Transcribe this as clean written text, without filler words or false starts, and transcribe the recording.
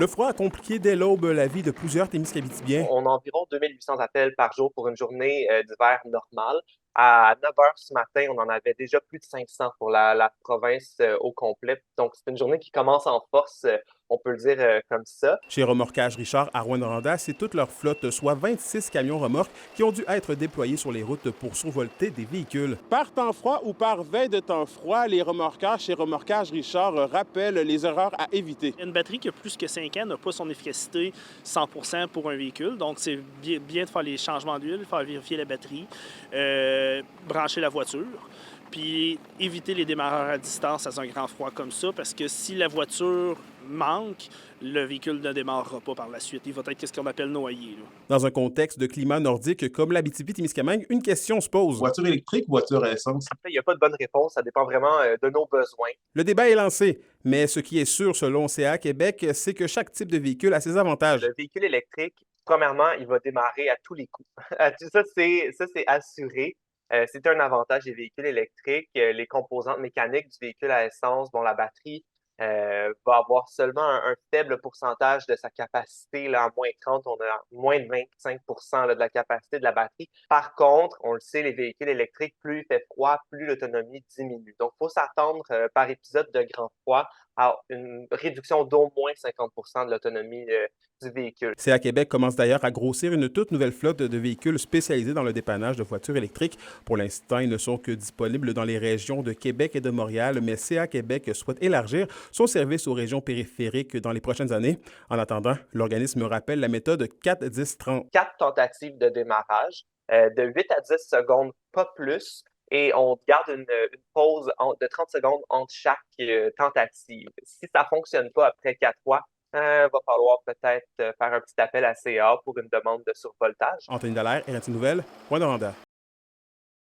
Le froid a compliqué dès l'aube la vie de plusieurs Témiscabitibiens. On a environ 2800 appels par jour pour une journée d'hiver normale. À 9 heures ce matin, on en avait déjà plus de 500 pour la province au complet. Donc, c'est une journée qui commence en force, on peut le dire comme ça. Chez Remorquage Richard à Rouyn-Noranda, c'est toute leur flotte, soit 26 camions remorques, qui ont dû être déployés sur les routes pour survolter des véhicules. Par temps froid ou par veille de temps froid, les remorqueurs chez Remorquage Richard rappellent les erreurs à éviter. Une batterie qui a plus que 5 ans n'a pas son efficacité 100% pour un véhicule. Donc, c'est bien de faire les changements d'huile, faire vérifier la batterie, brancher la voiture, puis éviter les démarreurs à distance à un grand froid comme ça, parce que si la voiture manque, le véhicule ne démarrera pas par la suite. Il va être ce qu'on appelle noyé. Là. Dans un contexte de climat nordique comme l'Abitibi-Témiscamingue, une question se pose. Voiture électrique ou voiture à essence? Il n'y a pas de bonne réponse, ça dépend vraiment de nos besoins. Le débat est lancé, mais ce qui est sûr selon CA Québec, c'est que chaque type de véhicule a ses avantages. Le véhicule électrique, premièrement, il va démarrer à tous les coups. Ça, c'est assuré. C'est un avantage des véhicules électriques. Les composantes mécaniques du véhicule à essence, dont la batterie, va avoir seulement un faible pourcentage de sa capacité. Là, en moins 30, on a moins de 25 là, de la capacité de la batterie. Par contre, on le sait, les véhicules électriques, plus il fait froid, plus l'autonomie diminue. Donc, il faut s'attendre par épisode de grand froid à une réduction d'au moins 50 de l'autonomie du véhicule. CA Québec commence d'ailleurs à grossir une toute nouvelle flotte de véhicules spécialisés dans le dépannage de voitures électriques. Pour l'instant, ils ne sont que disponibles dans les régions de Québec et de Montréal, mais CA Québec souhaite élargir son service aux régions périphériques dans les prochaines années. En attendant, l'organisme rappelle la méthode 4-10-30. 4 tentatives de démarrage, de 8 à 10 secondes, pas plus. Et on garde une pause de 30 secondes entre chaque tentative. Si ça ne fonctionne pas après 4 fois, il va falloir peut-être faire un petit appel à CA pour une demande de survoltage. Anthony Dallaire, RNC Nouvelles, Rwanda.